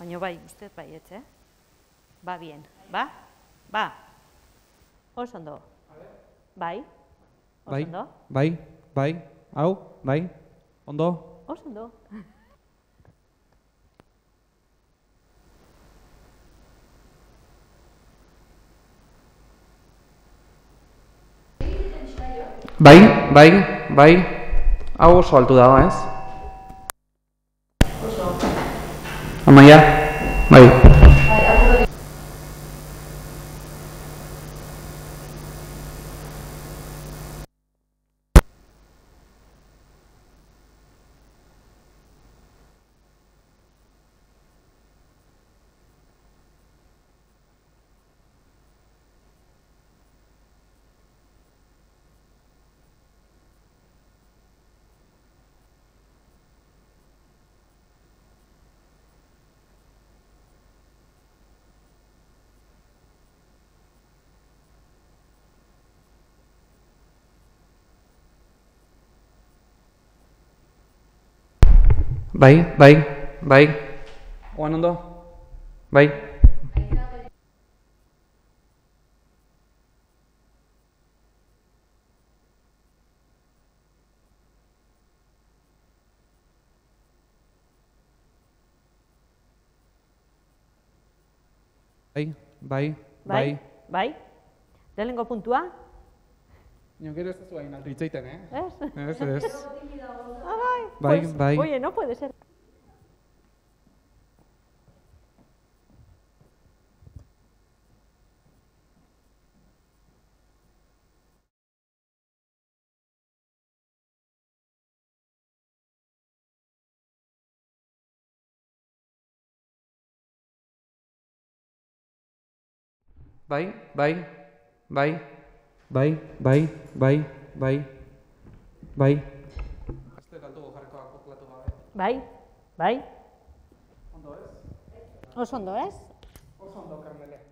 Baina bai, ustez baietz, Ba bien, ba? Ba. Oso ondo. Bai. Oso ondo. Bai, bai, hau, bai, ondo. Oso ondo. Bai, bai, bai, hau oso altu dago, ez? Amaia, bai. Bai, bai, bai. Oan ondo? Bai. Bai, bai, bai. Bai. Lehenengo puntua? Nio gero ez da zuen altu itzaiten, Ez? Ez, ez. Bai. Bai, Pues, bai. Oye, no puede ser. Bai, bai, bai, bai, bai, bai, bai, bai. Ez dut altu jarriko akoplatu gabe. Bai. Bai. Ondo ez? Oso ondo, ez? Oso ondo, Carmele.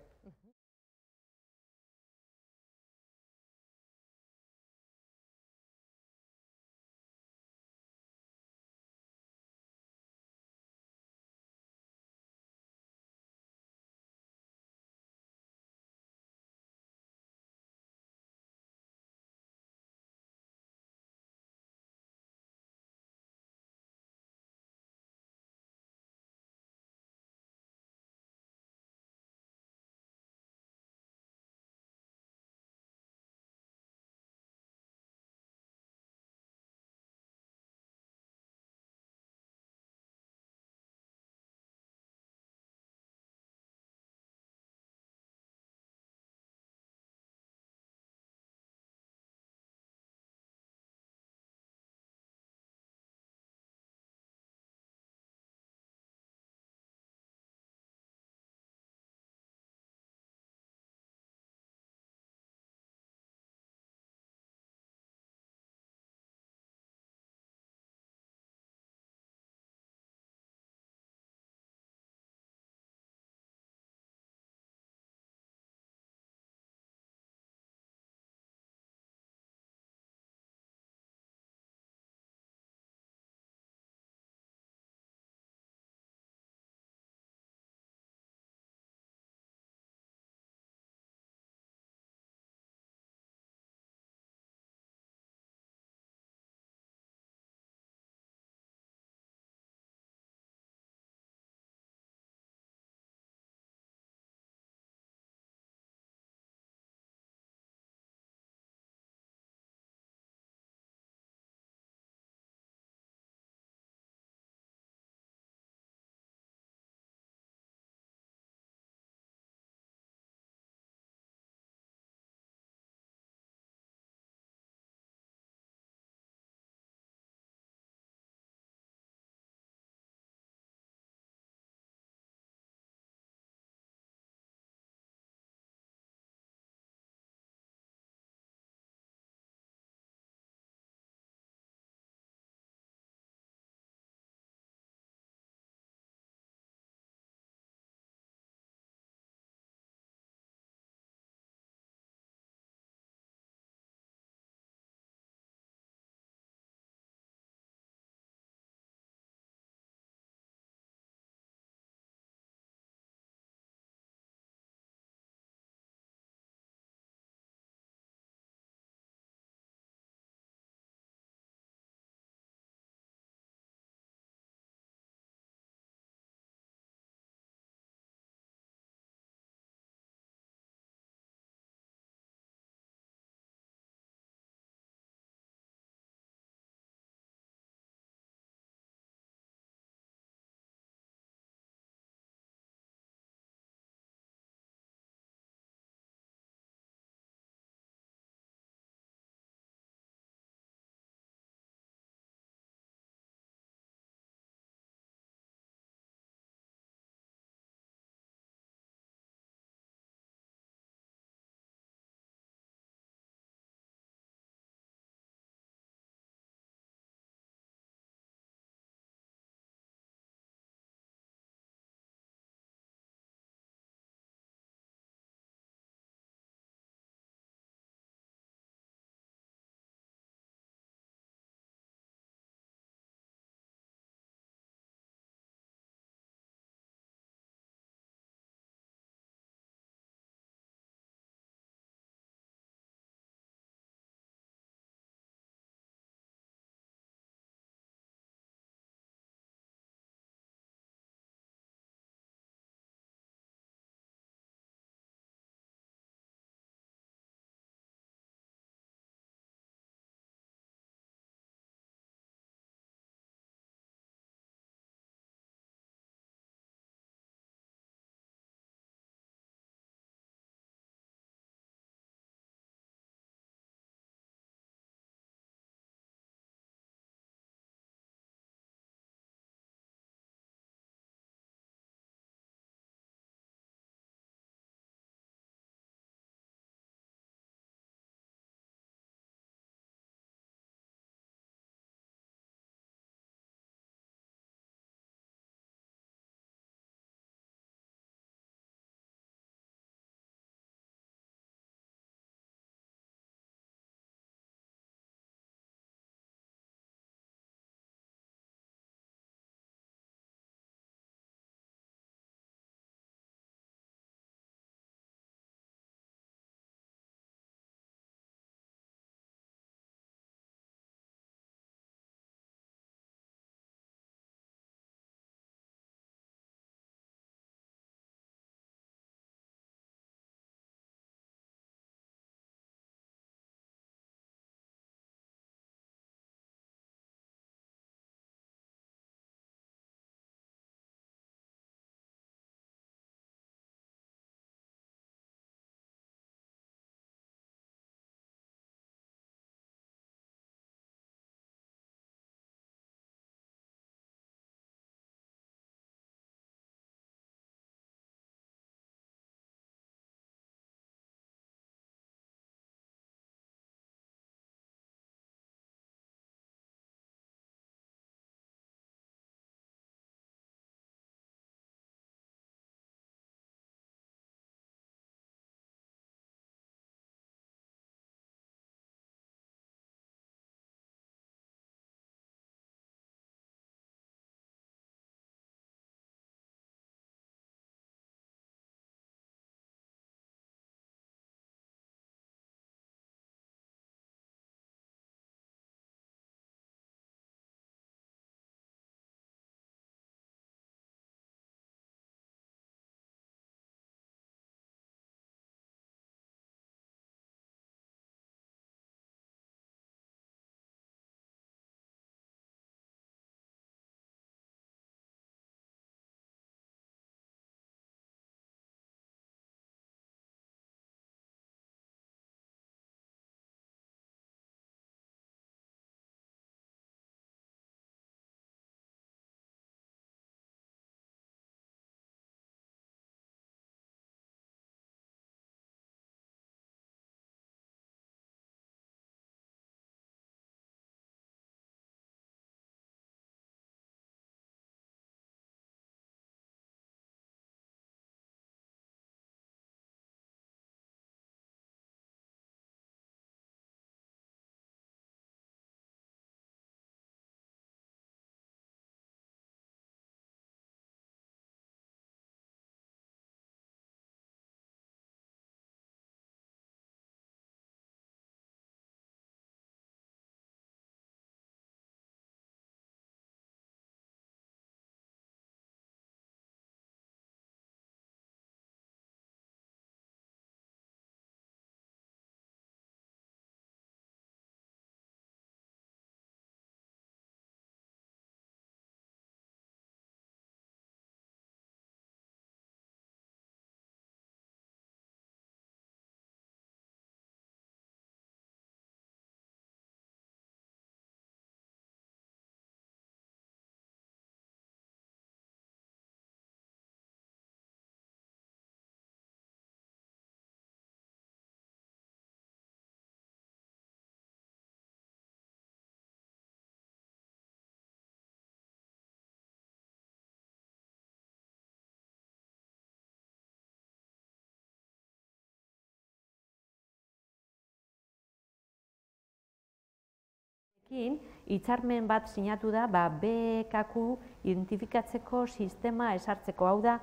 hitzarmen bat sinatu da BKQ identifikatzeko sistema esartzeko. Hau da,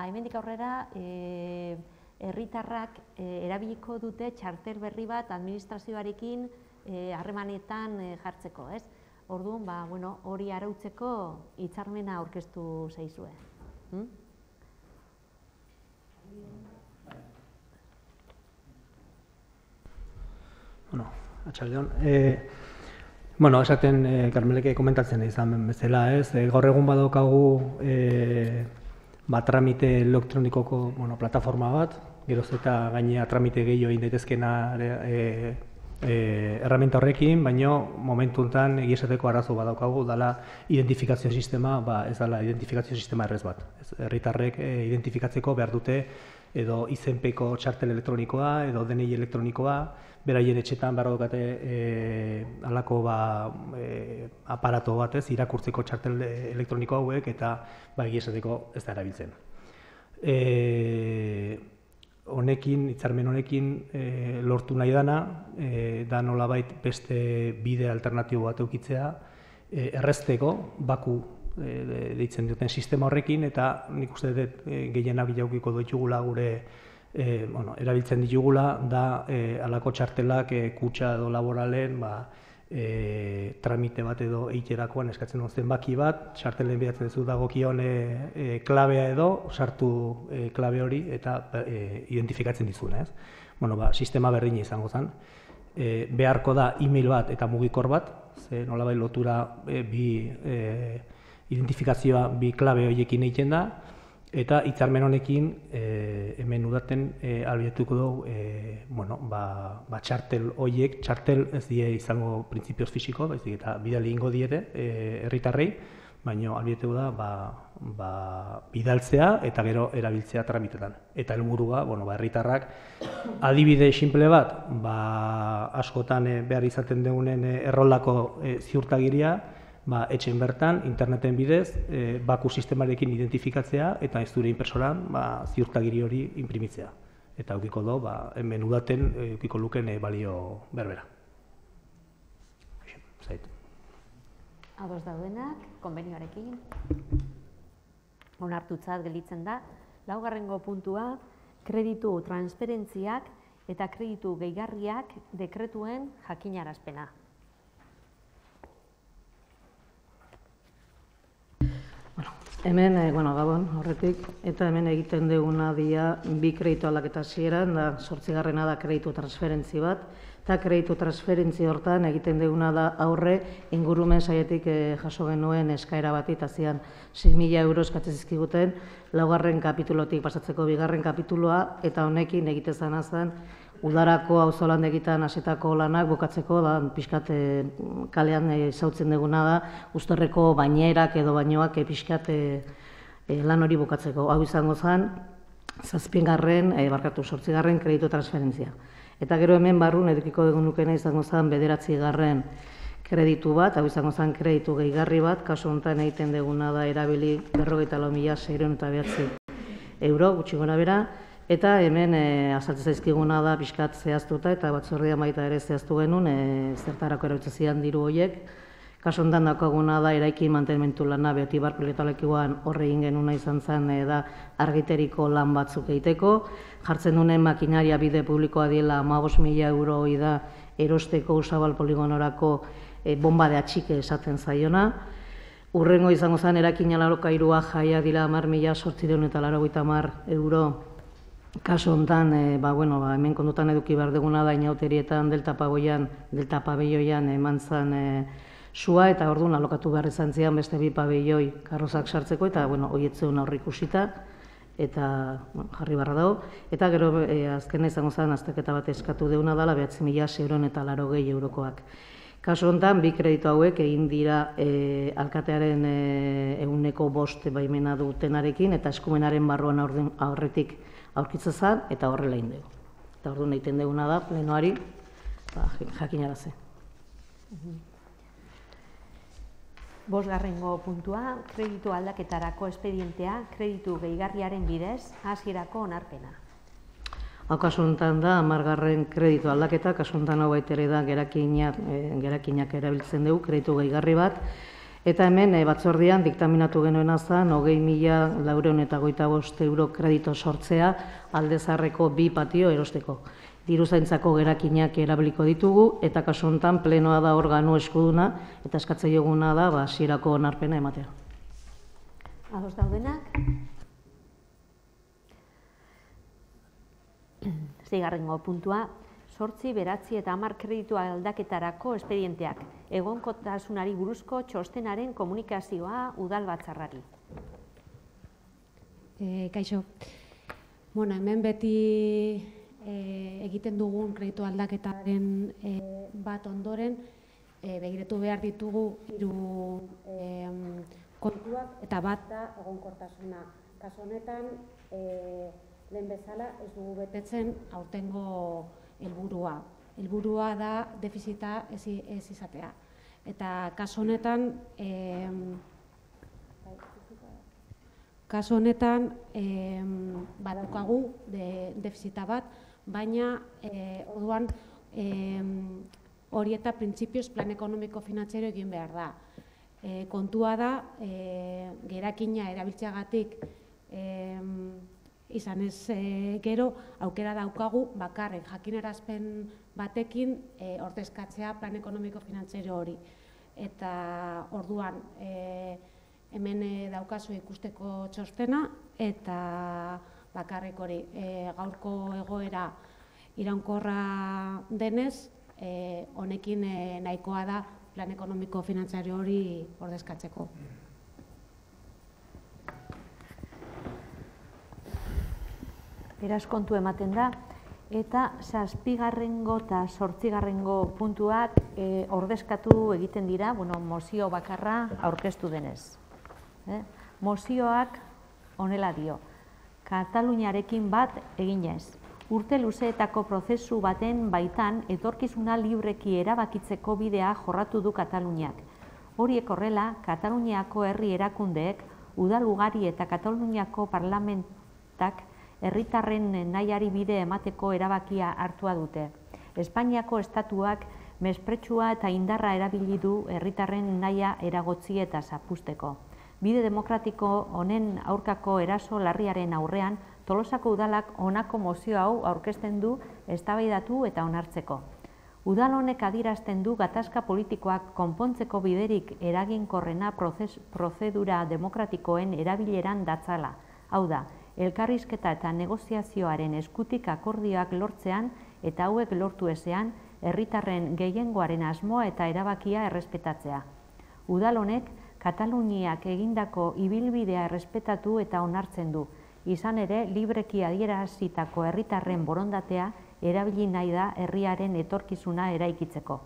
hemendik aurrera herritarrak erabiliko dute txartel berri bat administrazioarekin harremanetan jartzeko, ez? Orduan, hori arautzeko hitzarmena aurkeztu zaizue. Atxaldeon. Esaten Karmelek komentatzen izan bezala, ez? Gaur egun badaukagu tramite elektronikoko plataforma bat, geroz eta gainea tramite gehiago egin daitezkena erramenta horrekin, baina momentu honetan egiesateko arazo badaukagu dela identifikazio sistema, ez dela identifikazio sistema errez bat. Herritarrek identifikatzeko behar dute edo izenpeko txartel elektronikoa edo DNI elektronikoa, beraien etxetan behar daukate halako aparato bat, irakurtzeko txartel elektroniko hauek, eta egiesateko ez da erabiltzen. Hitzarmen honekin lortu nahi dana, da nolabait beste bide alternatibo bat eukitzea, errezteko, baku deitzen duten sistema horrekin, eta nik uste dut gehienak jaukiko ditugula gure erabiltzen ditugula, da halako txartelak kutxa edo laboralen tramite bat edo eiterakoan eskatzen duen zenbaki bat, txartelen bidatzen duzu dagokion klabea edo, sartu klabe hori eta identifikatzen dizuna, ez? Sistema berdina izango zen. Beharko da e-mail bat eta mugikor bat, nolabait lotura identifikazioa bi klabe horiekin egiten da, eta hitzarmen honekin hemen udaten ahalbidetuko dugu txartel horiek, txartel ez die izango printzipioz fisiko, baizik eta bidali ingo diete herritarrei, baina ahalbidetuko da bidaltzea eta gero erabiltzea tramitetan. Eta helburua, herritarrak adibide sinple bat, askotan behar izaten dugunen erroldako ziurtagiria, etxen bertan, interneten bidez, baku sistemarekin identifikatzea eta ez dure inpersoran ziurtagiri hori imprimitzea. Eta eukiko do, hemen udaten eukiko luken balio berbera. Ados daudenak, konbenioarekin. Onartutzat gelditzen da. Laugarrengo puntua, kreditu transferentziak eta kreditu gehigarriak dekretuen jakinarazpena. Hemen, gabon horretik, eta hemen egiten duguna dia bi kreditu aldaketa hasieran, da 8. da kreditu transferentzi bat, eta kreditu transferentzi hortan egiten duguna da aurre ingurumen saietik jaso genuen eskaera bat eta zian 6.000 euro eskatzen zizkiguten 4. kapitulotik pasatzeko 2. kapituloa, eta honekin egite zana zen udarako auzolan egitan hasetako lanak bukatzeko, pixkat kalean zautzen duguna da, Uztorreko bainerak edo bainoak pixkat lan hori bukatzeko. Hau izango zen, 8. kreditu transferentzia. Eta gero hemen barrun edukiko dugun nukena izango zen 9. kreditu bat, hau izango zen kreditu gehigarri bat, kasu honetan egiten duguna da erabili 44.609 euro, gutxi gora bera, eta hemen azaltzen zaizkiguna da pixkat zehaztuta eta batzordean baita ere zehaztu genuen zertarako erabiltzen ziren diru horiek. Kasu honetan daukaguna da eraikin mantenmentu lana Beotibar pilotalekuan horre egin genuna izan zen da argiteriko lan batzuk egiteko. Jartzen duen makinaria bide publikoa diela 15.000 euro hori da erosteko Usabal poligonorako bomba de atxike esaten zaiona. Urrengo izango zen eraikina alokairua jaia dira 10.890 euro. Kasu honetan, hemen kondutan eduki behar duguna da inauterietan delta pabelloian eman zen sua, eta orduan alokatu behar izan zian beste 2 pabelloi karrozak sartzeko, eta horietzen aurre ikusita, eta jarri barra dago. Eta gero azkena izango zen azterketa bat eskatu deuna dela 9.680 eurokoak. Kasu honetan, bi kreditu hauek egin dira alkatearen 100% baimena dutenarekin, eta eskumenaren barruan aurretik aurkitza zen, eta horrela egin dugu. Eta orduan egiten duguna da, plenoari jakinarazi. 5. puntua, kreditu aldaketarako espedientea, kreditu gehigarriaren bidez, hasierako onarpena. Hau kasu honetan da 10. kreditu aldaketa, kasu honetan hau baita ere da gerakinak erabiltzen dugu, kreditu gehigarri bat. Eta hemen batzordean diktaminatu genuena zen 20.425 euro kredito sortzea alde zaharreko 2 patio erosteko. Diruzaintzako gerakinak erabiliko ditugu eta kasu honetan plenoa da organo eskuduna eta eskatzen dioguna da hasierako onarpena ematea. Ados daudenak? Seigarrengo puntua, 8, 9 eta 10 kreditu aldaketarako espedienteak, egonkortasunari buruzko txostenaren komunikazioa udalbatzarrari. Kaixo, hemen beti egiten dugun kreditu aldaketaren bat ondoren, begiratu behar ditugu 3 kontuak eta bat da egonkortasuna. Kasu honetan, lehen bezala ez dugu betetzen aurtengo helburua. Helburua da defizita ez izatea. Eta kasu honetan badaukagu defizita bat, baina orduan hori eta printzipioz plan ekonomiko finantzierio egin behar da. Kontua da, gerakina erabiltzeagatik izan ez gero, aukera daukagu bakarrik jakinarazpen batekin ordezkatzea plan ekonomiko finantzierio hori. Eta orduan, hemen daukazu ikusteko txostena eta bakarrik hori. Gaurko egoera iraunkorra denez, honekin nahikoa da plan ekonomiko finantzario hori ordezkatzeko. Beraz kontu ematen da, eta 7. eta 8. puntuak ordezkatu egiten dira, mozio bakarra aurkeztu denez. Mozioak honela dio, Kataluniarekin bat eginez. Urte luzeetako prozesu baten baitan etorkizuna libreki erabakitzeko bidea jorratu du Kataluniak. Horiek horrela, Kataluniako herri erakundeek, udal ugari eta Kataluniako parlamentak herritarren nahiari bide emateko erabakia hartua dute. Espainiako estatuak mespretsua eta indarra erabili du herritarren nahia eragotzi eta zapusteko. Bide demokratiko honen aurkako eraso larriaren aurrean, Tolosako udalak honako mozio hau aurkezten du eztabaidatu eta onartzeko. Udal honek adierazten du gatazka politikoak konpontzeko biderik eraginkorrena prozedura demokratikoen erabileran datzala. Hau da, elkarrizketa eta negoziazioaren eskutik akordioak lortzean eta hauek lortu ezean, herritarren gehiengoaren asmoa eta erabakia errespetatzea. Udal honek Kataluniak egindako ibilbidea errespetatu eta onartzen du. Izan ere, libreki adierazitako herritarren borondatea erabili nahi da herriaren etorkizuna eraikitzeko.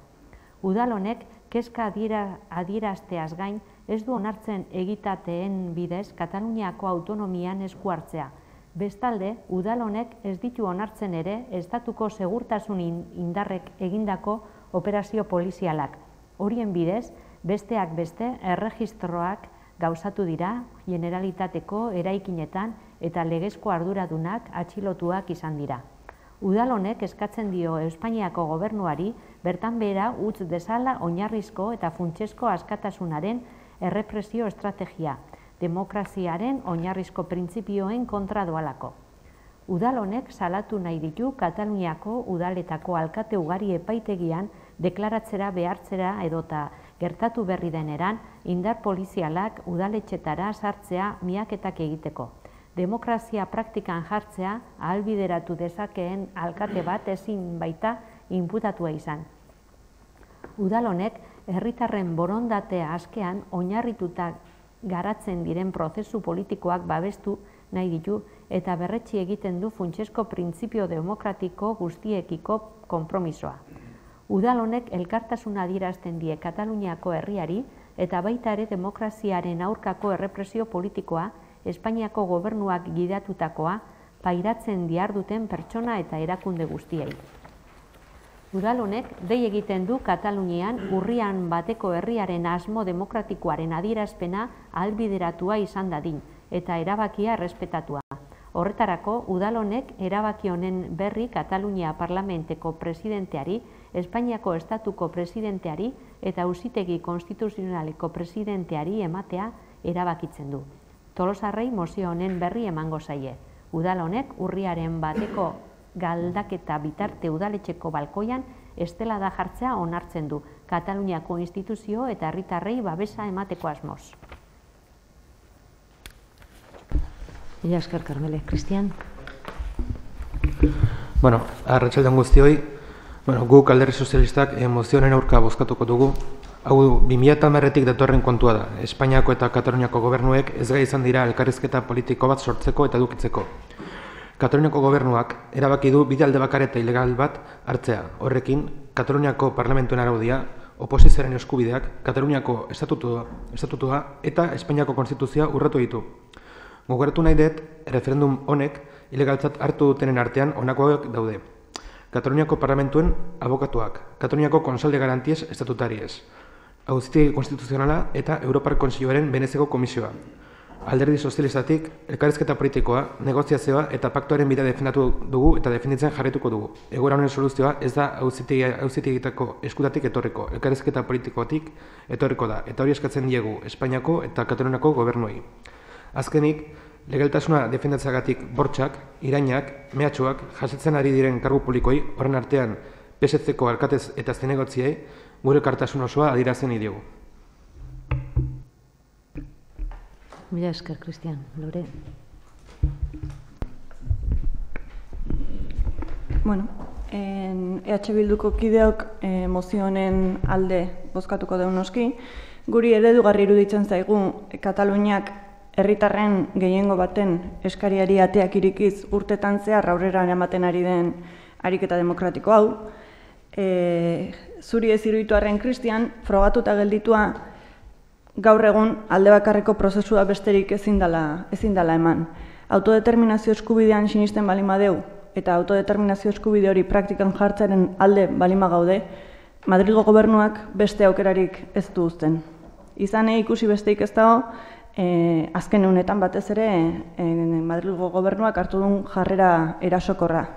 Udal honek kezka adierazteaz gain ez du onartzen egitateen bidez Kataluniako autonomian esku hartzea. Bestalde, udal honek ez ditu onartzen ere estatuko segurtasun indarrek egindako operazio polizialak. Horien bidez, besteak beste, erregistroak gauzatu dira Generalitateko eraikinetan eta legezko arduradunak atxilotuak izan dira. Udal honek eskatzen dio Espainiako gobernuari bertan behera utz dezala oinarrizko eta funtsezko askatasunaren errepresio estrategia, demokraziaren oinarrizko printzipioen kontra doalako. Udal honek salatu nahi ditu Kataluniako udaletako alkate ugari epaitegian deklaratzera behartzera edota gertatu berri deneran indar polizialak udaletxetara sartzea miaketak egiteko. Demokrazia praktikan jartzea ahalbideratu dezakeen alkate bat ezin baita inputatua izan. Udal honek herritarren borondatea askean oinarrituta garatzen diren prozesu politikoak babestu nahi ditu eta berretsi egiten du funtsezko printzipio demokratiko guztiekiko konpromisoa. Udal honek elkartasuna adierazten die Kataluniako herriari eta baita ere demokraziaren aurkako errepresio politikoa Espainiako gobernuak gidatutakoa pairatzen diharduten pertsona eta erakunde guztiei. Udal honek dei egiten du Katalunian urrian bateko herriaren asmo demokratikoaren adierazpena ahalbideratua izan dadin eta erabakia errespetatua. Horretarako, udal honek erabaki honen berri Katalunia Parlamenteko presidenteari, Espainiako Estatuko presidenteari eta Auzitegi Konstituzionaleko presidenteari ematea erabakitzen du. Tolosarrei mozio honen berri emango zaie. Udal honek urriaren bateko galdaketa bitarte udaletxeko balkoian estelada jartzea onartzen du, Kataluniako instituzio eta herritarrei babesa emateko asmoz. Mila esker, Karmele. Cristian? Arratsalde on guztioi. Guk Alderdi Sozialistak mozioaren aurka bozkatuko dugu. Hau 2010tik datorren kontua da. Espainiako eta Kataluniako gobernuek ez gai izan dira elkarrizketa politiko bat sortzeko eta edukitzeko. Kataluniako gobernuak erabaki du bide alde bakar eta ilegal bat hartzea. Horrekin, Kataluniako parlamentuen araudia, oposizioaren eskubideak, Kataluniako estatutua eta Espainiako konstituzioa urratu ditu. Gogoratu nahi dut, referendum honek ilegaltzat hartu dutenen artean honakoak daude. Kataluniako parlamentuen abokatuak, Kataluniako Konsal de Garanties Estatutariez, Auzitegi Konstituzionala eta Europar Kontseiluaren Benezeko Komisioa. Alderdi Sozialistatik, elkarrizketa politikoa, negoziazioa eta paktuaren bidea defendatu dugu eta defenditzen jarraituko dugu. Egoera honen soluzioa ez da auzitegitako eskutatik etorriko, elkarrizketa politikotik etorriko da, eta hori eskatzen diegu Espainiako eta Kataluniako gobernuei. Azkenik, legaltasuna defendatzeagatik bortxak, irainak, mehatxuak jasotzen ari diren kargu publikoi, horren artean PSC-ko alkatez eta zinegotziei, gure elkartasun osoa adierazten diogu. Mila esker, Cristian. Lore? EH Bilduko kideok mozio honen alde bozkatuko dugu noski. Guri eredugarri iruditzen zaigu Kataluniak herritarren gehiengo baten eskariari ateak irikiz urtetan zehar aurrera ematen ari den ariketa demokratiko hau. Zuri ez iruditu arren, Cristian, frogatuta gelditua gaur egun alde bakarreko prozesua besterik ezin dela eman. Autodeterminazio eskubidean sinisten baldin badeu eta autodeterminazio eskubide hori praktikan jartzearen alde baldin bagaude, Madrilgo gobernuak beste aukerarik ez du uzten. Izan ikusi besteik ez dago, azken honetan batez ere Madrilgo gobernuak hartu duen jarrera erasokorra.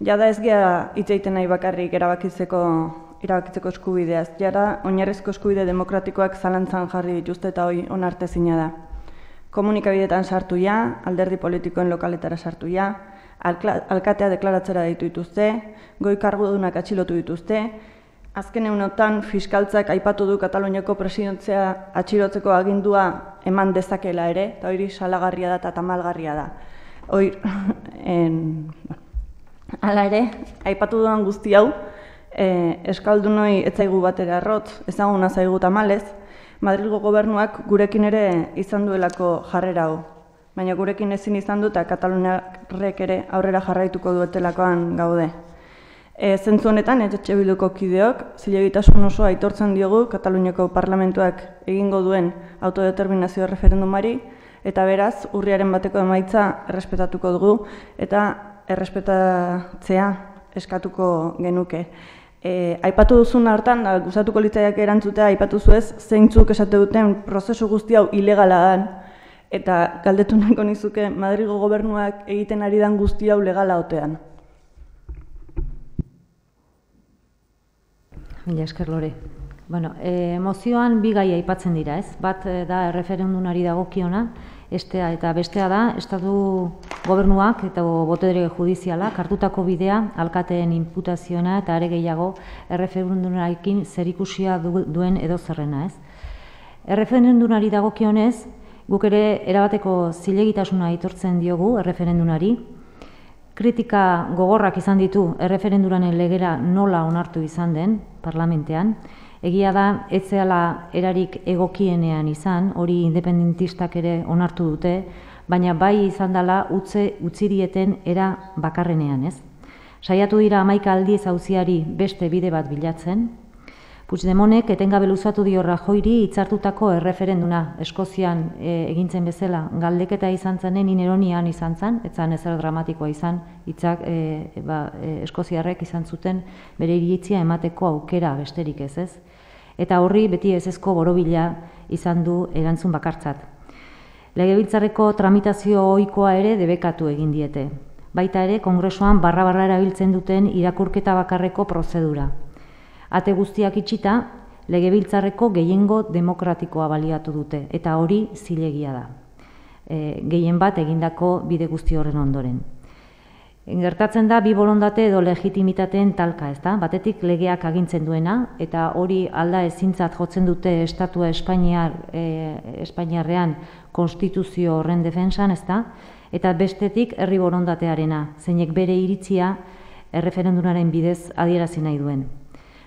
Jada ez gea hitz egiten nahi bakarrik erabakitzeko eskubideaz. Jada oinarrizko eskubide demokratikoak zalantzan jarri dituzte eta hori onartezina da. Komunikabideetan sartu ja, alderdi politikoen lokaletara sartu ja, alkatea deklaratzera ditu dituzte, goi kargudunak atxilotu dituzte. Azken egunotan fiskaltzak aipatu du Kataluniako presidentzia atxilotzeko agindua eman dezakela ere, eta hori salagarria da eta tamalgarria da. Hala ere, aipatu duan guzti hau, eskaldunoi ez zaigu batera arrotz, ezaguna zaigu tamalez, Madrilgo gobernuak gurekin ere izan duelako jarrera hau. Baina gurekin ezin izan du eta Kataluniarrek ere aurrera jarraituko duetelakoan gaude. Zentzu honetan, EH Bilduko kideok, zilegitasun osoa aitortzen diogu Kataluniako parlamentuak egingo duen autodeterminazio referendumari, eta beraz, urriaren bateko emaitza errespetatuko dugu, eta errespetatzea eskatuko genuke. Aipatu duzun hartan, gustatuko litzaiak erantzutea, aipatu zuez, zeintzuk esate duten prozesu guzti hau ilegala dan, eta galdetu nahiko nizuke Madrilgo gobernuak egiten ari dan guzti hau legala otean. Mila esker, Lore. Mozioan bi gai aipatzen dira, ez? Bat da erreferendumari dagokiona, eta bestea da, Estatu gobernuak eta botere judizialak hartutako bidea alkateen inputazioa eta are gehiago erreferendumarekin zerikusia duen edozerrena, ez? Erreferendumari dagokionez, guk ere erabateko zilegitasuna aitortzen diogu erreferendumari. Kritika gogorrak izan ditu erreferendumaren legera nola onartu izan den parlamentean. Egia da, ez zela erarik egokienean izan, hori independentistak ere onartu dute, baina bai izan dela utzirieten era bakarrenean, ez? Saiatu dira 11 aldiz auziari beste bide bat bilatzen. Puigdemontek etengabe luzatu dio Rajoyri hitzartutako erreferenduma Eskozian egintzen bezala galdeketa izan zenen ineronian izan zen, ez zen ezer dramatikoa izan, hitzak eskoziarrek izan zuten bere iritzia emateko aukera besterik ez ez. Eta horri beti ezezko borobila izan du erantzun bakartzat. Legebiltzarreko tramitazio ohikoa ere debekatu egin diete. Baita ere, Kongresuan barra-barra erabiltzen duten irakurketa bakarreko prozedura. Ate guztiak itxita, Legebiltzarreko gehiengo demokratikoa baliatu dute, eta hori zilegia da. Gehien bat egindako bide guzti horren ondoren. Gertatzen da bi bolondate edo legitimitateen talka, ezta? Batetik legeak agintzen duena, eta hori alda ezintzat jotzen dute estatua Espainiarrean konstituzio horren defensan, ezta? Eta bestetik herri borondatearena, zeinek bere iritzia erreferendumaren bidez adierazi nahi duen.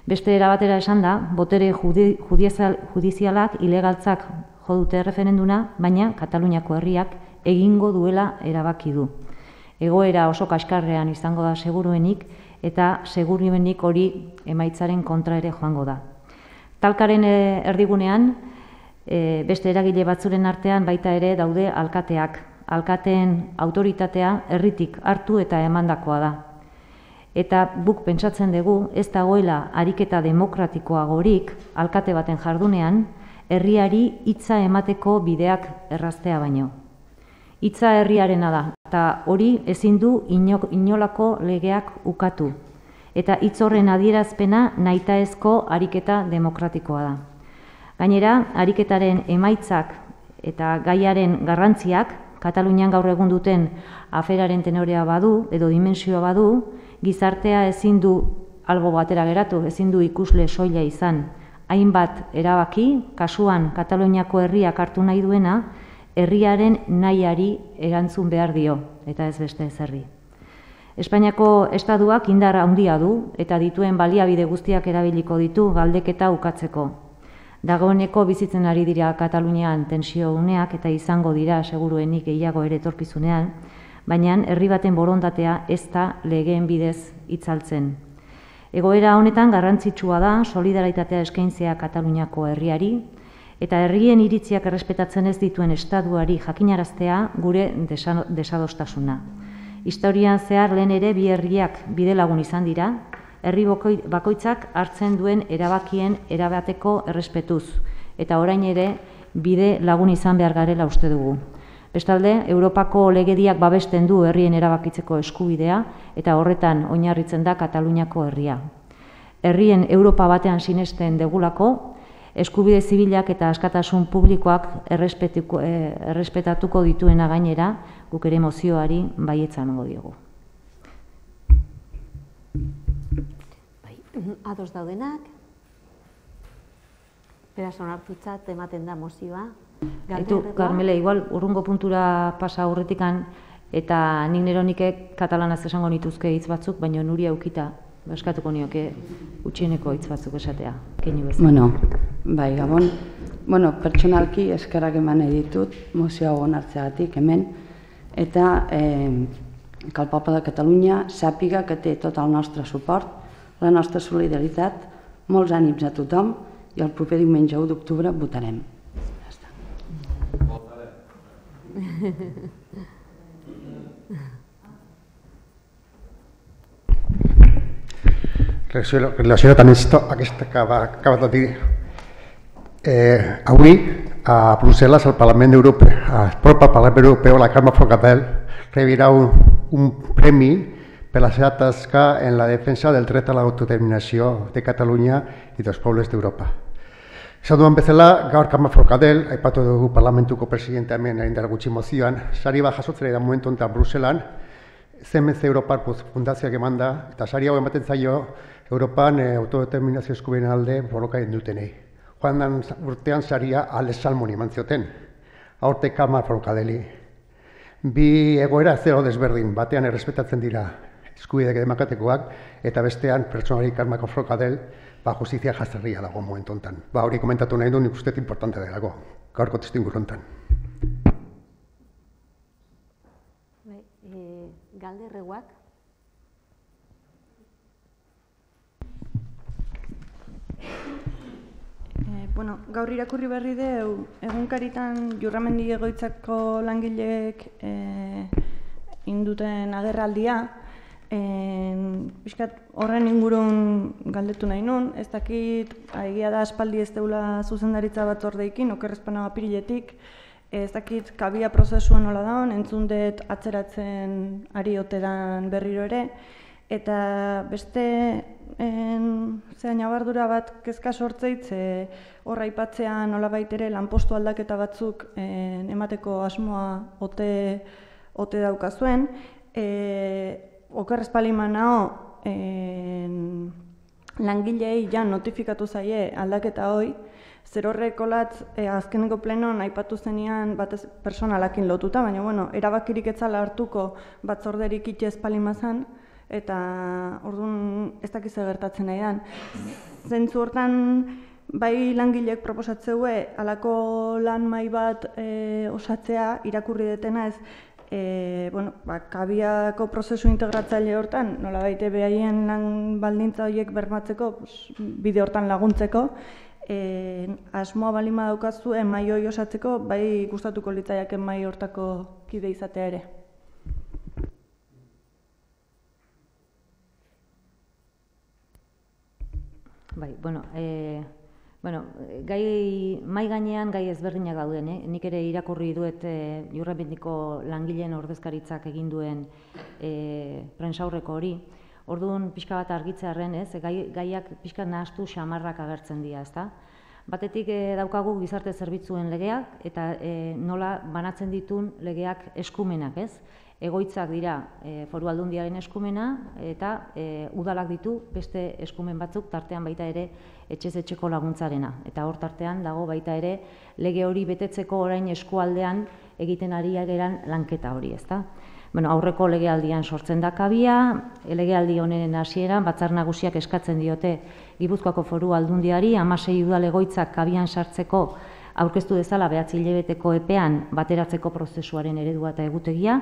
Beste era batera esan da, botere judizialak ilegaltzak jo dute erreferenduna, baina Kataluniako herriak egingo duela erabaki du. Egoera oso kaskarrean izango da seguruenik, eta seguruenik hori emaitzaren kontra ere joango da. Talkaren erdigunean, beste eragile batzuren artean baita ere daude alkateak. Alkateen autoritatea herritik hartu eta emandakoa da. Eta guk pentsatzen dugu, ez dagoela ariketa demokratikoagorik alkate baten jardunean, herriari hitza emateko bideak erraztea baino. Hitza herriarena da, eta hori ezin du inolako legeak ukatu. Eta hitz horren adierazpena nahitaezko ariketa demokratikoa da. Gainera, ariketaren emaitzak eta gaiaren garrantziak, Katalunian gaur egun duten aferaren tenorea badu, edo dimensioa badu, gizartea ezin du albo batera geratu, ezin du ikusle soila izan. Hainbat erabaki, kasuan Kataluniako herriak hartu nahi duena, herriaren nahiari erantzun behar dio, eta ez beste ezerri. Espainiako estatuak indar handia du, eta dituen baliabide guztiak erabiliko ditu galdeketa ukatzeko. Dagoeneko bizitzen ari dira Katalunian tensio uneak, eta izango dira seguruenik gehiago ere etorkizunean, baina herri baten borondatea ez da legeen bidez itzaltzen. Egoera honetan garrantzitsua da solidaritatea eskaintzea Kataluniako herriari, eta herrien iritziak errespetatzen ez dituen estatuari jakinaraztea gure desadostasuna. Historian zehar lehen ere bi herriak bidelagun izan dira, herri bakoitzak hartzen duen erabakien erabateko errespetuz, eta orain ere bide lagun izan behar garela uste dugu. Bestalde, Europako legediak babesten du herrien erabakitzeko eskubidea, eta horretan oinarritzen da Kataluniako herria. Herrien Europa batean sinesten degulako, eskubide zibilak eta askatasun publikoak errespetatuko dituena gainera, guk ere mozioari baietza emango diogu. Ados daudenak, beraz onartutzat ematen da mozioa. Carmele, igual, urrungo puntura pasa aurretikan, eta nik neronikek katalanaz esango nituzke hitz batzuk, baina Nuria eukita, eskatuko nioke utxieneko hitz batzuk esatea. Keinu bezala. Bueno, bai, Gabon. Bueno, pertsonalki eskerrak eman ditut mozio hau onartzeagatik hemen, eta que el poble de Catalunya sàpiga que té tot el nostre suport, la nostra solidaritat, molts ànims a tothom, i el proper diumenge 1 d'octubre votarem. Relacionat amb aquesta que acaba de dir, avui a Brussel·les, al Parlament Europeu, al Parlament Europeu, la Carme Forcadell rebirà un premi per la seva tasca en la defensa del dret a l'autodeterminació de Catalunya i dels pobles d'Europa. Esan duan bezala, gaur Carme Forcadell, aipatu dugu parlamentuko presidentea hemen indar gutxi mozioan, sari bat jasotzera da momentu honetan Bruselan, CMC Europar fundazioak eman da, eta sari hau ematen zaio Europan autodeterminazio eskubideen alde borroka egin dutenei. Joan den urtean saria Alex Salmoni eman zioten, aurte Carme Forcadelli. Bi egoera zero desberdin, batean errespetatzen dira eskubideak demokratikoak, eta bestean pertsonari Carme Forcadell justizia jazarria dago momentu honetan. Hori komentatu nahi du, nik uste importante delako, gaurko testuinguru honetan. Galderreuak. Gaur irakurri berri deu, egunkaritan Jurramendi egoitzako langileek induten agerraldia, horren ingurun galdetu nahi nun, ez dakit, egia da aspaldi ez deula zuzendaritza batzordeikin, okerrezpana apiriletik, Ez dakit kabia prozesua nola daun, entzun dut atzeratzen ari ote dan berriro ere, eta beste nabardura bat kezka sortzeitz, horra aipatzea nolabait ere lanpostu aldaketa batzuk emateko asmoa ote daukazuen. Okerrez palima nao, langileei ja notifikatu zaie aldaketa hoi, zer horrek olatz azkeneko plenon aipatu zenian batez personalakin lotuta, baina erabakirik etzala hartuko batzorderik itxez palimazan, eta orduan ez dakiz gertatzen nahi dan. Zentzu hortan, bai langilek proposatzeue alako lan mahai bat osatzea, irakurri detena ez, kabiako prozesu integratzaile hortan, nola baite behaien lan baldintza horiek bermatzeko, bide hortan laguntzeko, asmoa balima daukazue mahai hori osatzeko, bai gustatuko litzaiaken mahai hortako kide izatea ere. Bai, mai gainean gai ezberdinak dauden, nik ere irakurri duet Jurramendiko langileen ordezkaritzak egin duen prentsaurreko hori. Orduan pixka bat argitzearren, gaiak pixka nahastu xamarrak agertzen dira, ezta? Batetik daukagu gizarte zerbitzuen legeak eta nola banatzen ditun legeak eskumenak, ez? Egoitzak dira Foru Aldundiaren eskumena eta udalak ditu beste eskumen batzuk, tartean baita ere etxez etxeko laguntzarena. Eta hor tartean dago baita ere lege hori betetzeko orain eskualdean egiten ari geran lanketa hori, ezta? Aurreko legealdian sortzen da kabia, legealdi honen hasieran Batzar Nagusiak eskatzen diote Gipuzkoako Foru Aldundiari 16 udal egoitzak kabian sartzeko aurkeztu dezala 9 hilabeteko epean bateratzeko prozesuaren eredua eta egutegia.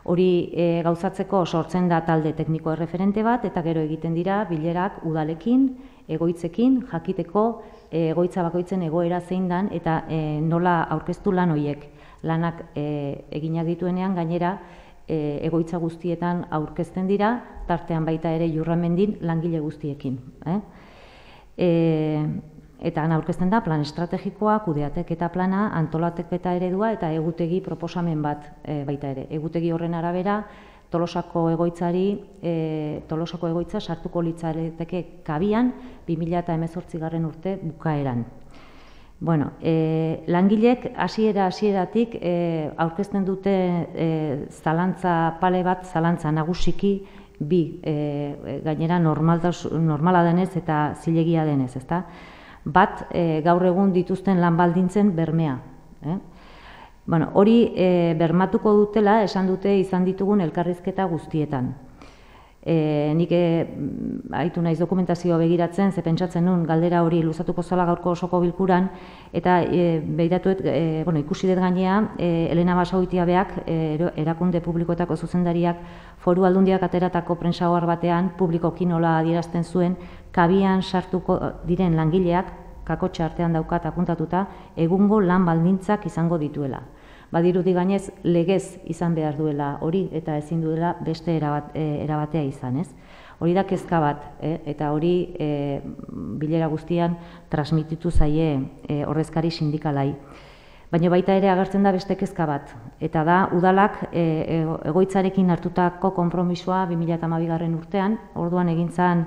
Hori gauzatzeko sortzen da talde tekniko erreferente bat eta gero egiten dira bilerak udalekin, egoitzekin, jakiteko egoitza bakoitzen egoera zein dan eta nola aurkeztu lan horiek. Lanak eginak dituenean gainera egoitza guztietan aurkezten dira, tartean baita ere Jurramendin langile guztiekin. Eta aurkezten da plan estrategikoa, kudeateketa plana, antolateketa eredua eta egutegi proposamen bat baita ere. Egutegi horren arabera, Tolosako egoitza sartuko litzateke kabian 2018 urte bukaeran. Langilek hasieratik aurkezten dute zalantza pale bat, zalantza nagusiki bi, gainera normala denez eta zilegia denez, ezta? Bat, gaur egun dituzten lan baldintzen bermea. Hori bermatuko dutela esan dute izan ditugun elkarrizketa guztietan. Nik haitu naiz dokumentazioa begiratzen, ze pentsatzen nun galdera hori luzatuko zela gaurko osoko bilkuran, eta begiratuet, ikusi dut gainea, Elena Basagoitiabeak, erakunde publikoetako zuzendariak, Foru Aldundiak ateratako prentsa ohar batean, publikoki nola adierazten zuen, kabian sartuko diren langileak, kakotxa artean daukat apuntatuta, egungo lan baldintzak izango dituela. Badirudi gainez, legez izan behar duela hori, eta ezin duela beste erabatea izan, ez? Hori da kezka bat, eta hori bilera guztian transmititu zaie ordezkari sindikalai. Baina baita ere agertzen da beste kezka bat, eta da udalak egoitzarekin hartutako konpromisoa 2012 urtean, orduan egintzan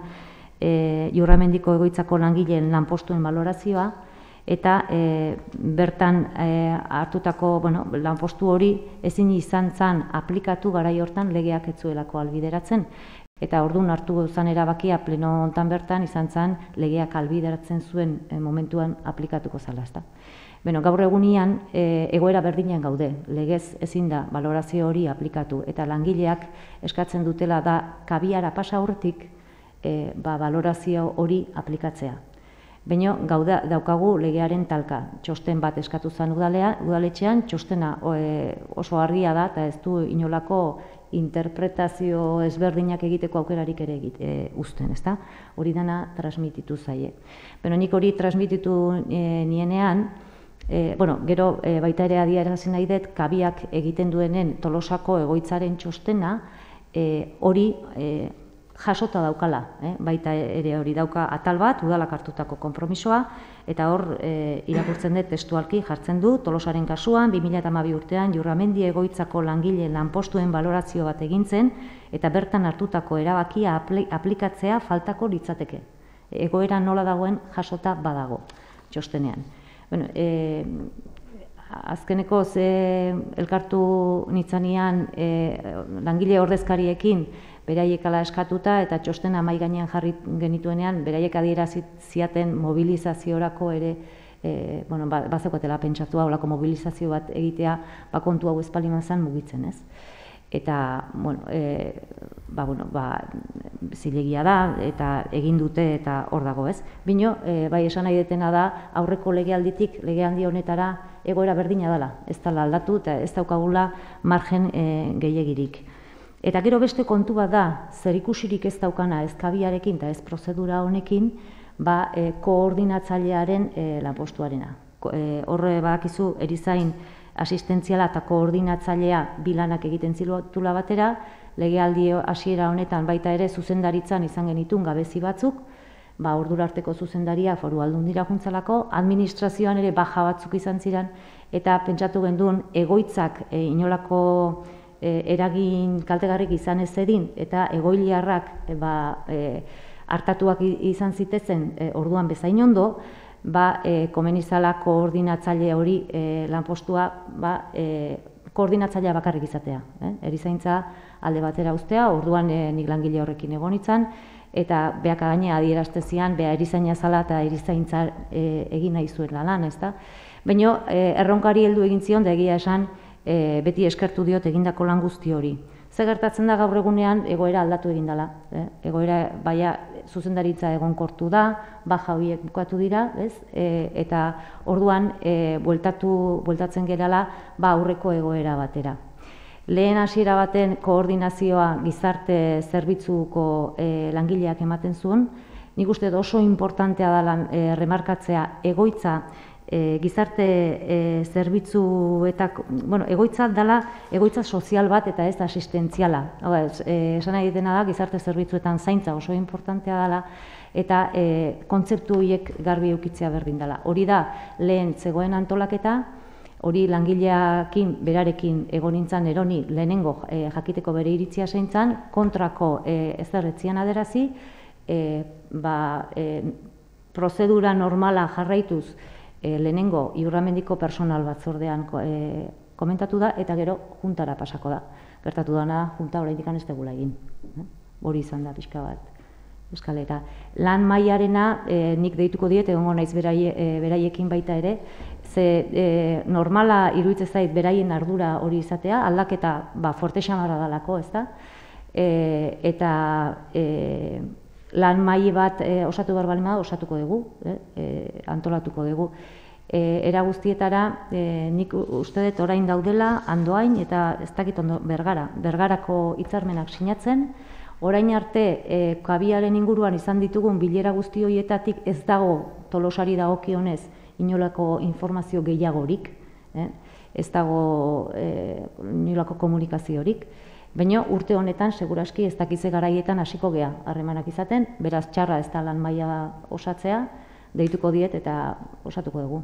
Jurramendiko egoitzako langileen lanpostuen balorazioa, eta bertan hartutako lanpostu hori ezin izan zen aplikatu garai hortan legeak ez zuelako ahalbideratzen. Eta orduan hartu zen erabakia pleno hontan bertan izan zen legeak ahalbideratzen zuen momentuan aplikatuko zela, ezta. Gaur egunean egoera berdinean gaude, legez ezin da balorazio hori aplikatu, eta langileak eskatzen dutela da kabiara pasa aurretik balorazio hori aplikatzea. Baina daukagu legearen talka, txosten bat eskatu zen udaletxean, txostena oso argia da eta ez du inolako interpretazio ezberdinak egiteko aukerarik ere uzten, ezta? Hori dana transmititu zaie. Nik hori transmititu nienean, gero baita ere adierazi nahi dut, kabiak egiten duenen Tolosako egoitzaren txostena, hori jasota daukala, baita ere hori dauka atal bat, udalak hartutako konpromisoa, eta hor irakurtzen dut testualki jartzen du, Tolosaren kasuan, 2012 urtean, Jurramendi egoitzako langile lanpostuen balorazio bat egintzen, eta bertan hartutako erabakia aplikatzea faltako litzateke. Egoera nola dagoen jasota badago, txostenean. Bueno, azkeneko elkartu nitzanean langile ordezkariekin beraiek ala eskatuta eta txostena mahai gainean jarri genituenean beraiek adierazi ziaten mobilizaziorako ere bazekotela pentsatua holako mobilizazio bat egitea kontu hau ez baldin zen mugitzen, ez? Eta, zilegia da, eta egin dute eta hor dago, ez? Bino, bai esan nahi detena da, aurreko legealditik, legealdi honetara egoera berdina dela, ez dela aldatu eta ez daukagula margen gehiegirik. Eta gero beste kontu bat da, zerikusirik ez daukana ez kabiarekin eta ez prozedura honekin, koordinatzailearen lanpostuarena. Horre badakizu erizain asistentziala eta koordinatzailea bilanak egiten zitula batera, legealdi hasiera honetan baita ere zuzendaritzan izan genitun gabezi batzuk, ordura arteko zuzendaria Foru Aldundira juntzalako, administrazioan ere baja batzuk izan ziren, eta pentsatu genduen egoitzak inolako eragin kaltegarrik izan ez edin, eta egoiliarrak hartatuak izan zitezen orduan bezain ondo, komenizala koordinatzaile hori lanpostua koordinatzailea bakarrik izatea. Erizaintza alde batera uztea, orduan nik langile horrekin egon nintzen, eta beak gainea adieraztezian, beha erizaina zala eta erizaintza egin nahi zuela lan, ez da? Baina erronkari heldu egin zion, da egia esan, beti eskertu diot egindako lan guzti hori. Ze gertatzen da gaur egunean egoera aldatu egin dela. Egoera baina zuzendaritza egonkortu da, baja horiek bukatu dira, eta orduan bueltatzen gerala aurreko egoera batera. Lehen hasiera baten koordinazioa gizarte zerbitzuko langileak ematen zuen, nik uste oso importantea da remarkatzea egoitza gizarte zerbitzuetak, egoitza dela egoitza sozial bat eta ez asistentziala. Esan nahi dena da, gizarte zerbitzuetan zaintza oso importantea dela eta kontzeptu horiek garbi eukitzea berdin dela. Hori da, lehen zegoen antolaketa, hori langileakin, berarekin egon nintzen eroni lehenengo jakiteko bere iritzia zeintzan, kontrako ezerretzian aderazi, prozedura normala jarraituz lehenengo Iurramendiko personal batzordean komentatu da, eta gero juntara pasako da. Gertatu dana, junta oraindik ez degula egin. Hori izan da pixka bat eskaleta. Lan mailarena nik deituko diet, egongo naiz beraiekin baita ere, ze normala iruditzen zait beraien ardura hori izatea, aldaketa forte xamarra dalako, ez da? Eta lan maila bat osatu behar balima da, osatuko dugu, antolatuko dugu. Era guztietara, nik uste dut orain daudela, Andoain eta ez dakit ondo Bergarako hitzarmenak sinatzen, orain arte kabiaren inguruan izan ditugun bilera guzti horietatik ez dago Tolosari dagokionez inolako informazio gehiagorik, ez dago inolako komunikaziorik, baina urte honetan, seguraski ez dakize garaietan hasiko gea harremanak izaten, beraz txarra ez da lan maila osatzea, deituko diet eta osatuko dugu.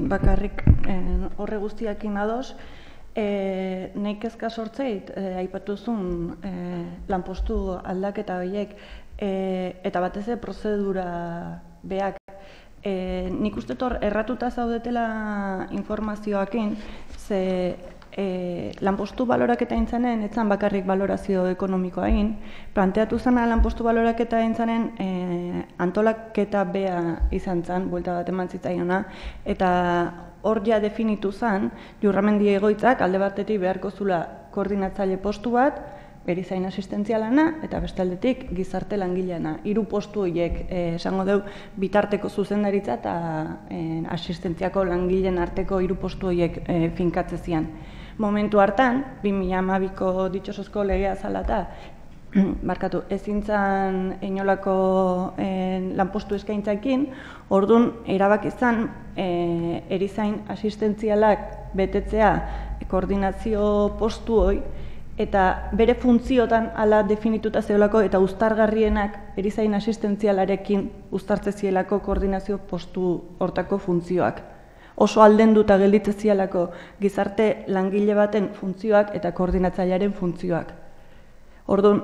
Bakarrik horre guztiakin ados, nahi kezka sortzeit, aipatuzun lanpostu aldaketa horiek, eta batez prozedura beak, nik uste erratuta zaudetela informazioakin, ze lanpostu baloraketa intzanen, etzan bakarrik balorazio ekonomikoa egin, planteatu zena lanpostu baloraketa intzanen antolaketa bea izan zen, buelta bat eman zitzaiona, eta hor ja definitu zen, Jurramendi egoitzak alde batetik beharko zula koordinatzaile postu bat, erizain asistentzialana eta bestaldetik gizarte langileana. 3 postu horiek esango dugu bitarteko zuzendaritza eta asistentziako langileen arteko 3 postu horiek finkatzezian. Momentu hartan, 2012ko ditxosozko legea zala eta ezin zen inolako lanpostu eskaintzakin, orduan erabaki izan erizain asistentzialak betetzea koordinazio postu hori, eta bere funtziotan ala definituta zeolako eta uztargarrienak erizain asistentzialarekin uztartze zielako koordinazio postu hortako funtzioak. Oso aldenduta gelditze zielako gizarte langile baten funtzioak eta koordinatzailearen funtzioak. Orduan,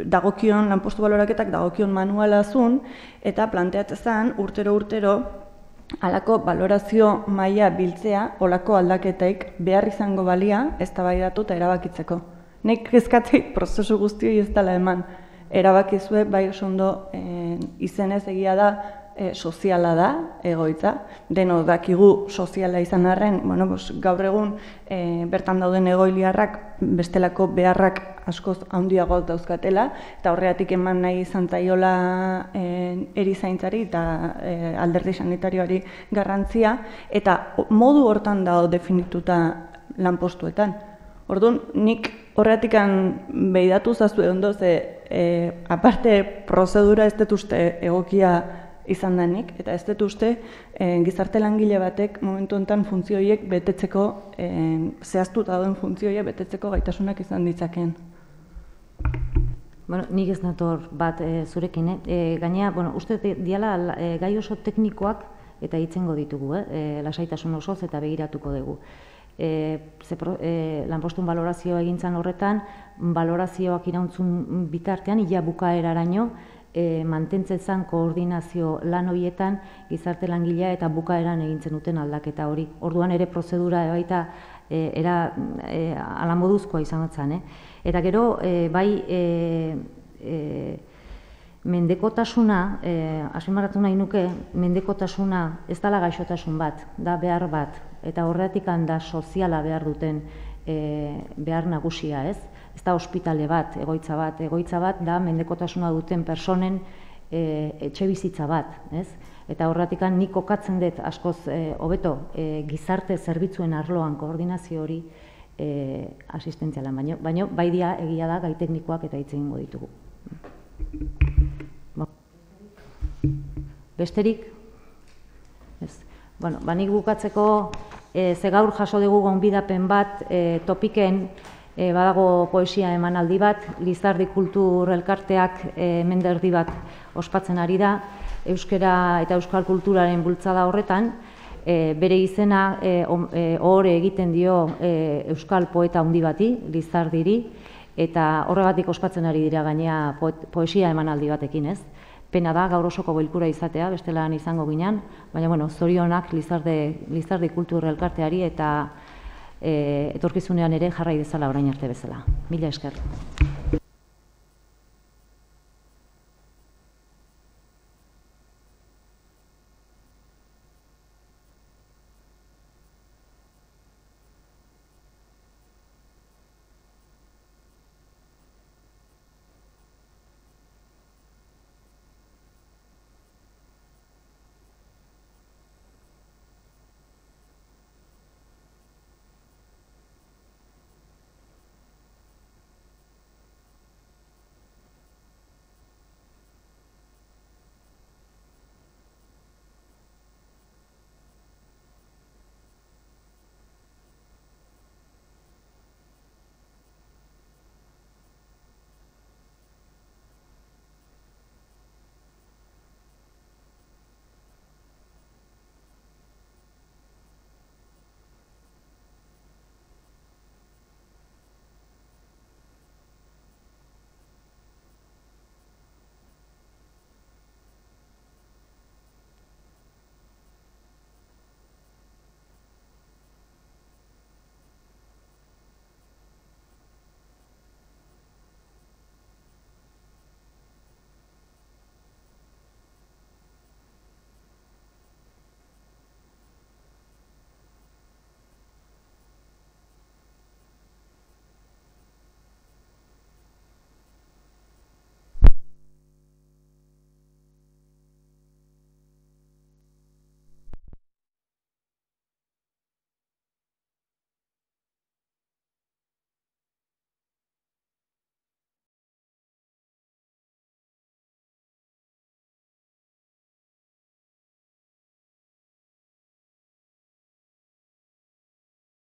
dagokion lanpostu baloraketak dagokion manuala zuen eta planteatzen urtero halako balorazio maila biltzea, olako aldaketaik behar izango balia eztabaidatu eta erabakitzeko. Nik kezkatzeit prozesu guztioi ez dela eman. Erabakizue bai oso ondo izenez egia da soziala da egoitza. Deno dakigu soziala izan arren, gaur egun bertan dauden egoiliarrak bestelako beharrak askoz handiagoak dauzkatela, eta horregatik eman nahi izan zaiola erizaintzari eta alderdi sanitarioari garrantzia, eta modu hortan dago definituta lanpostuetan. Orduan, nik horregatik behidatu zazue ondo, ze aparte prozedura ez dut uste egokia izan denik, eta ez dut uste gizarte langile batek momentu honetan funtzioiek betetzeko, zehaztuta dauden funtzioiek betetzeko gaitasunak izan ditzakeen. Nik ez nator bat zurekin, gainea, uste diala gai oso teknikoak eta hitzengo ditugu, lasaitasun osoz eta begiratuko dugu. Lanpostuen balorazioa egintzan horretan, balorazioak irauntzun bitartean, ia bukaeraraino, mantentzen zen koordinazio lan horietan gizarte langilea eta bukaeran egintzen duten aldaketa hori. Orduan ere prozedura baita ala moduzkoa izan zen. Eta gero, bai, mendekotasuna, azpimarratu nahi nuke, mendekotasuna ez dela gaixotasun bat, da behar bat, eta horretik da soziala behar duten behar nagusia, ez? Ez da ospitale bat, egoitza bat da mendekotasuna duten personen etxe bizitza bat, ez? Eta horretik nik kokatzen dut askoz hobeto gizarte zerbitzuen arloan koordinazio hori asistentzialan, baina bai dia egia da gai teknikoak eta hitz egingo ditugu. Besterik? Nik bukatzeko ze gaur jaso dugu gonbidapen bat topiken badago poesia emanaldi bat, Lizardi Kultur Elkarteak menderdi bat ospatzen ari da, euskara eta euskal kulturaren bultzada horretan, bere izena ohore egiten dio euskal poeta handi bati, Lizardiri, eta horregatik ospatzen ari dira gainea poesia emanaldi batekin, ez? Pena da gaur osoko bilkura izatea, bestelan izango ginen, baina zorionak Lizardi Kultur Elkarteari eta etorkizunean ere jarrai dezala orain arte bezala. Mila esker.